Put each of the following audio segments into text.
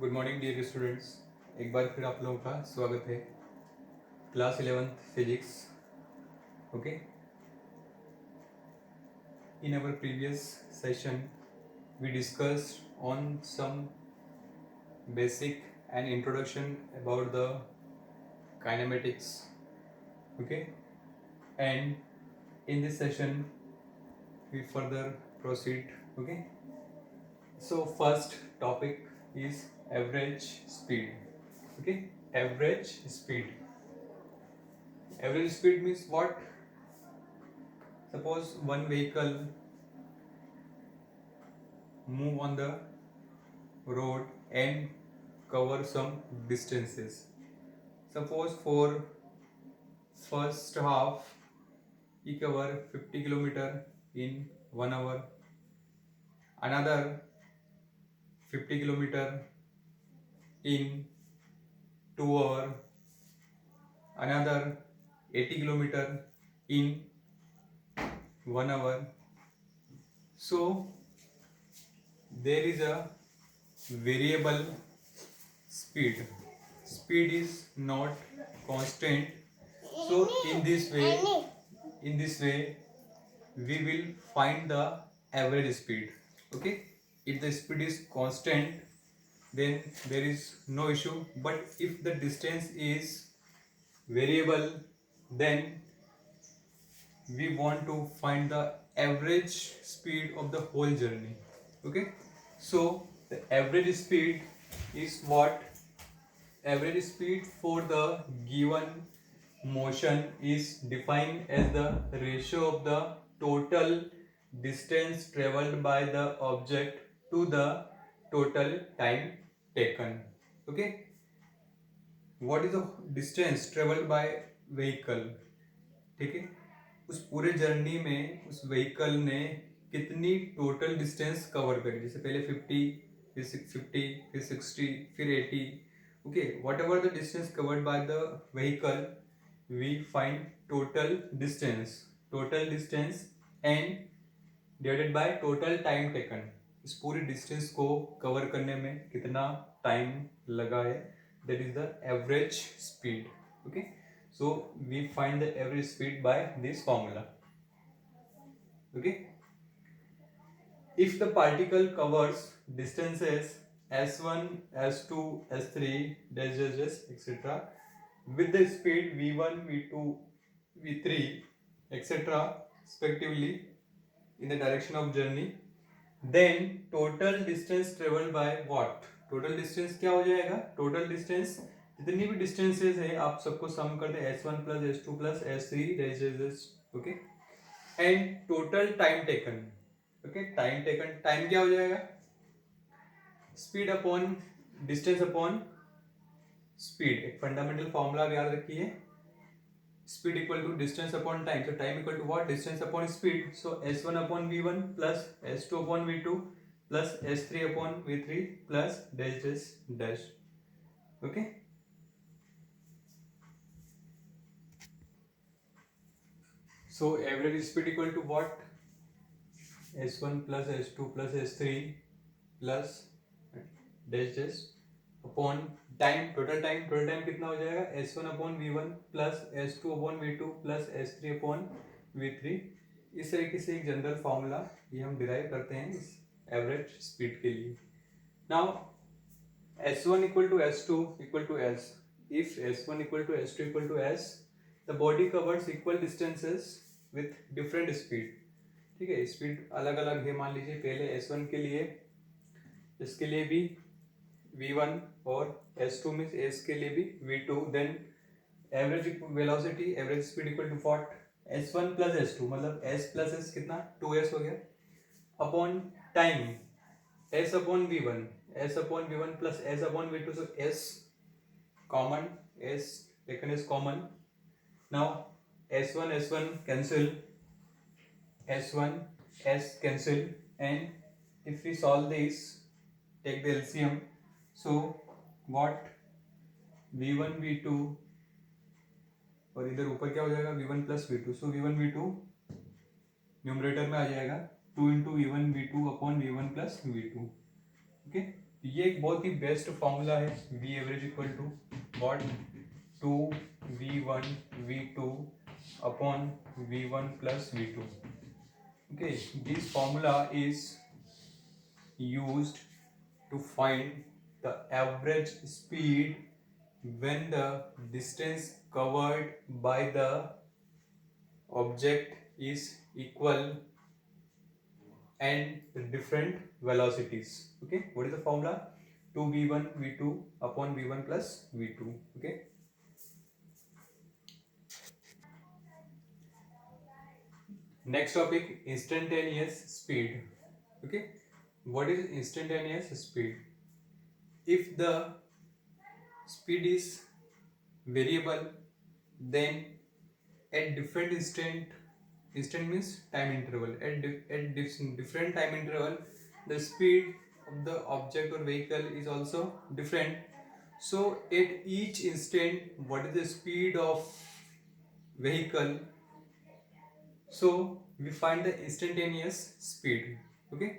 Good morning dear students. एक बार फिर आप लोगों का स्वागत है class 11th physics. Okay, in our previous session we discussed on some basic and introduction about the kinematics. Okay, and in this session we further proceed. Okay, so first topic is average speed. Okay, average speed. Average speed means what? Suppose one vehicle move on the road and cover some distances. Suppose for first half he cover 50 kilometer in 1 hour, another 50 kilometer in 2 hour, another 80 kilometer in 1 hour. So there is a variable speed. Speed is not constant. So in this way we will find the average speed. Okay, if the speed is constant then there is no issue, but if the distance is variable then we want to find the average speed of the whole journey. Okay, so the average speed is what? Average speed for the given motion is defined as the ratio of the total distance traveled by the object to the total time taken. Okay, what is the distance traveled by vehicle? ठीक है, उस पूरे journey में उस vehicle ने कितनी total distance cover करी, जैसे पहले 50, फिर 650, फिर 60, फिर 80. Okay, whatever the distance covered by the vehicle we find total distance and divided by total time taken. इस पूरी डिस्टेंस को कवर करने में कितना टाइम लगा है, that is the average speed. Okay, so we find the average speed by this formula. Okay, if the particle covers distances s1, s2, s3 dash dash dash etc with the speed v1, v2, v3 etc respectively in the direction of journey, then total distance traveled by what? total distance क्या हो जाएगा? total distance जितनी भी distances है आप सबको sum कर दे s1 plus s2 plus s3 dash. Okay, and total time taken. Okay, time taken, time क्या हो जाएगा? Speed upon distance upon speed. एक फंडामेंटल फॉर्मूला याद रखिए, speed equal to distance upon time. So time equal to what? Distance upon speed. So s1 upon v1 plus s2 upon v2 plus s3 upon v3 plus dash dash dash. Okay, so average speed equal to what? s1 plus s2 plus s3 plus dash dash upon time. Total time कितना हो जाएगा? s1 upon v1 plus s2 upon v2 plus s3 upon v3. इस तरीके से एक general formula ये हम derive करते हैं इस एवरेज स्पीड के लिए. Now s1 equal to s2 equal to s. If s1 equal to s2 equal to s, the body covers equal distances with different speed. ठीक है, स्पीड अलग अलग है. मान लीजिए पहले s1 के लिए, इसके लिए भी v1 और s2 में s के लिए भी v2. Then average velocity, average speed equal to what? s1 plus s2 मतलब s प्लस s कितना? 2s हो गया upon time s upon v1, s upon v1 plus s upon v2. So s common, s taken is common. Now s1 cancel, s1 s cancel, and if we solve this, take the LCM. so what? v1 v2 और इधर ऊपर क्या हो जाएगा? v1 plus v2. सो v1 v2 numerator में आ जाएगा 2 into v1 v2 upon v1 plus v2. Okay, ये एक बहुत ही बेस्ट फॉर्मूला है, v average equal to what 2v1 v2 upon v1 plus v2. Okay, this formula is used to find the average speed when the distance covered by the object is equal and different velocities. Okay, what is the formula? 2v1 v2 upon v1 plus v2. Okay, next topic, instantaneous speed. Okay, what is instantaneous speed? If the speed is variable, then at different instant means time interval, at different time interval the speed of the object or vehicle is also different. So at each instant, what is the speed of vehicle? So we find the instantaneous speed. Okay,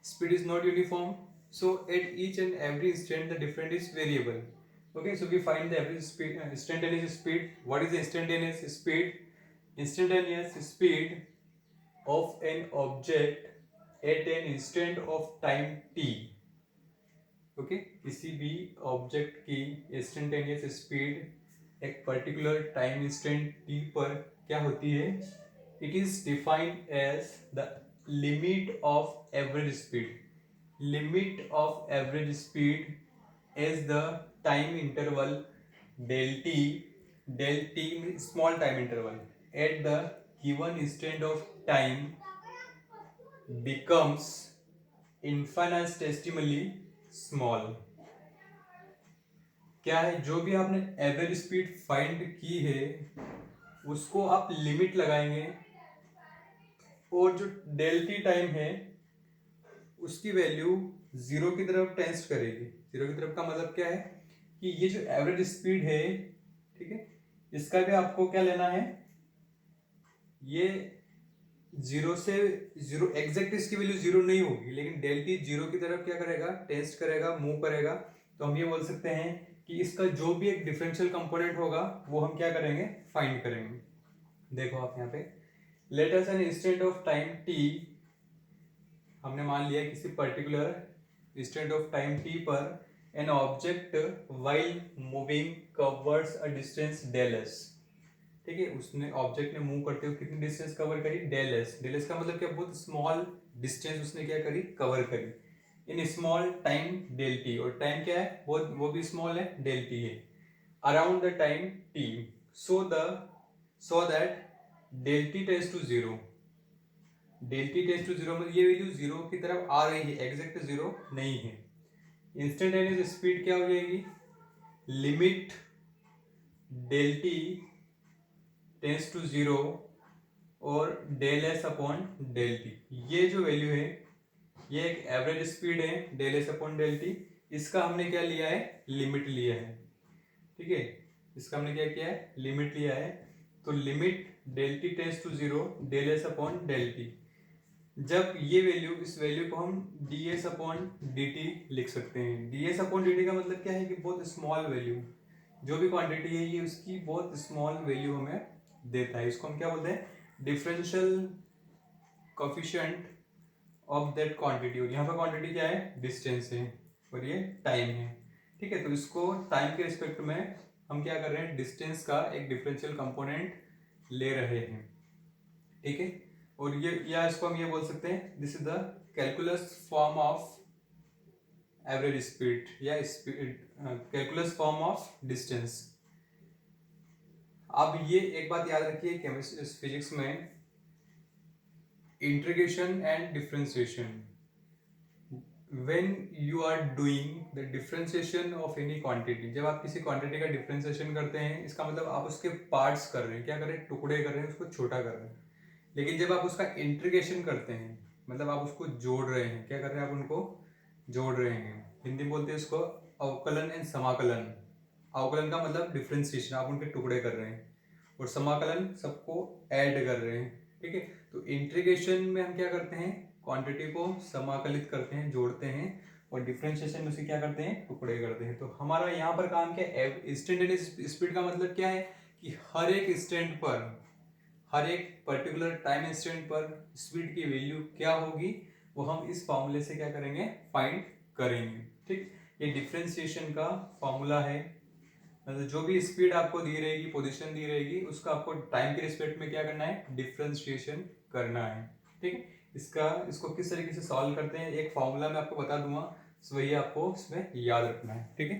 speed is not uniform, so at each and every instant the different is variable. Okay, so we find the average speed, instantaneous speed. What is the instantaneous speed? Instantaneous speed of an object at an instant of time t. Okay, किसी भी object की instantaneous speed एक particular time instant t पर क्या होती है? It is defined as the limit of average speed. Limit of average speed as the time interval del t small time interval at the given instant of time becomes infinitesimally small. क्या है, जो भी आपने average speed find की है उसको आप limit लगाएंगे और जो डेल टी टाइम है उसकी वैल्यू जीरो की तरफ टेंस्ट करेगी. जीरो की तरफ का मतलब क्या है कि ये जो एवरेज स्पीड है, ठीक है, इसका भी आपको क्या लेना है, ये जीरो से जीरो एग्जैक्ट इसकी वैल्यू जीरो नहीं होगी, लेकिन डेल टी जीरो की तरफ क्या करेगा, टेस्ट करेगा, मूव करेगा. तो हम ये बोल सकते हैं कि इसका जो भी एक डिफरेंशियल कंपोनेंट होगा वो हम क्या करेंगे, फाइंड करेंगे. देखो आप यहाँ पे, let us an instant of time T. हमने मान लिया किसी particular instant of time T पर an object while moving covers a distance del S. ठीक है, उसने ऑब्जेक्ट ने मूव करते हुए कितनी डिस्टेंस कवर करी, डेल एस. डेल एस का मतलब क्या, बहुत स्मॉल डिस्टेंस उसने क्या करी, कवर करी in small time del t. और टाइम क्या है, वो भी स्मॉल है, डेल टी है, around the time t. So that del T tends to zero. Del T tends to zero मतलब ये वैल्यू जीरो की तरफ आ रही है, एग्जैक्ट जीरो नहीं है. इंस्टेंटेनियस स्पीड क्या हो जाएगी, limit del T tends to zero और del S upon del T. ये जो वैल्यू है ये एक एवरेज स्पीड है, del S upon del T. इसका हमने क्या लिया है, लिमिट लिया है. ठीक है, इसका हमने क्या किया है, लिमिट लिया है. तो limit del T tends to zero del S upon del t. जब ये वैल्यू, इस वैल्यू को हम d s upon d t लिख सकते हैं. D s upon d t का मतलब क्या है कि बहुत स्मॉल वैल्यू, जो भी क्वांटिटी है ये उसकी बहुत स्मॉल वैल्यू हमें देता है. इसको हम क्या बोलते हैं, differential coefficient of that quantity. और यहाँ पर क्वांटिटी क्या है, डिस्टेंस है और ये टाइम है. ठीक है, तो इसको टाइम के रिस्पेक्ट में हम क्या कर रहे हैं, डिस्टेंस का एक डिफरेंशियल कंपोनेंट ले रहे हैं. ठीक है, और ये या इसको हम ये बोल सकते हैं, this is the calculus form of average speed या speed, calculus form of distance. अब ये एक बात याद रखिए, केमिस्ट्री फिजिक्स में integration and differentiation, when you are doing the differentiation of any quantity, जब आप किसी क्वांटिटी का डिफरेंशिएशन करते हैं इसका मतलब आप उसके पार्ट्स कर रहे हैं, क्या कर रहे हैं, टुकड़े कर रहे हैं, उसको छोटा कर रहे हैं. लेकिन जब आप उसका इंटीग्रेशन करते हैं मतलब आप उसको जोड़ रहे हैं, क्या कर रहे हैं, आप उनको जोड़ रहे हैं. हिंदी में बोलते हैं इसको अवकलन एंड समाकलन. अवकलन का मतलब डिफरेंशिएशन, आप उनके टुकड़े कर रहे हैं, और समाकलन सबको ऐड कर रहे हैं. ठीक है, तो इंटीग्रेशन में हम क्या करते हैं, क्वांटिटी को समाकलित करते हैं, जोड़ते हैं. और डिफरेंशिएशन में उसे क्या करते हैं, टुकड़े करते हैं। तो हमारा यहाँ पर काम क्या है, इंस्टेंटेनियस स्पीड का मतलब क्या है कि हर एक इंस्टेंट पर, हर एक पर्टिकुलर टाइम इंस्टेंट पर स्पीड की वैल्यू क्या होगी वो हम इस फॉर्मूले से क्या करेंगे, फाइंड करेंगे। ठीक, ये डिफरेंशिएशन का फॉर्मूला है। मतलब जो भी स्पीड आपको दी रहेगी, पोजीशन दी रहेगी, उसका आपको टाइम के रिस्पेक्ट में क्या करना है, डिफरेंशिएशन करना है। ठीक है, इसको किस तरीके से सॉल्व करते हैं एक फॉर्मूला मैं आपको बता दूंगा, वही आपको इसमें याद रखना है। ठीक है।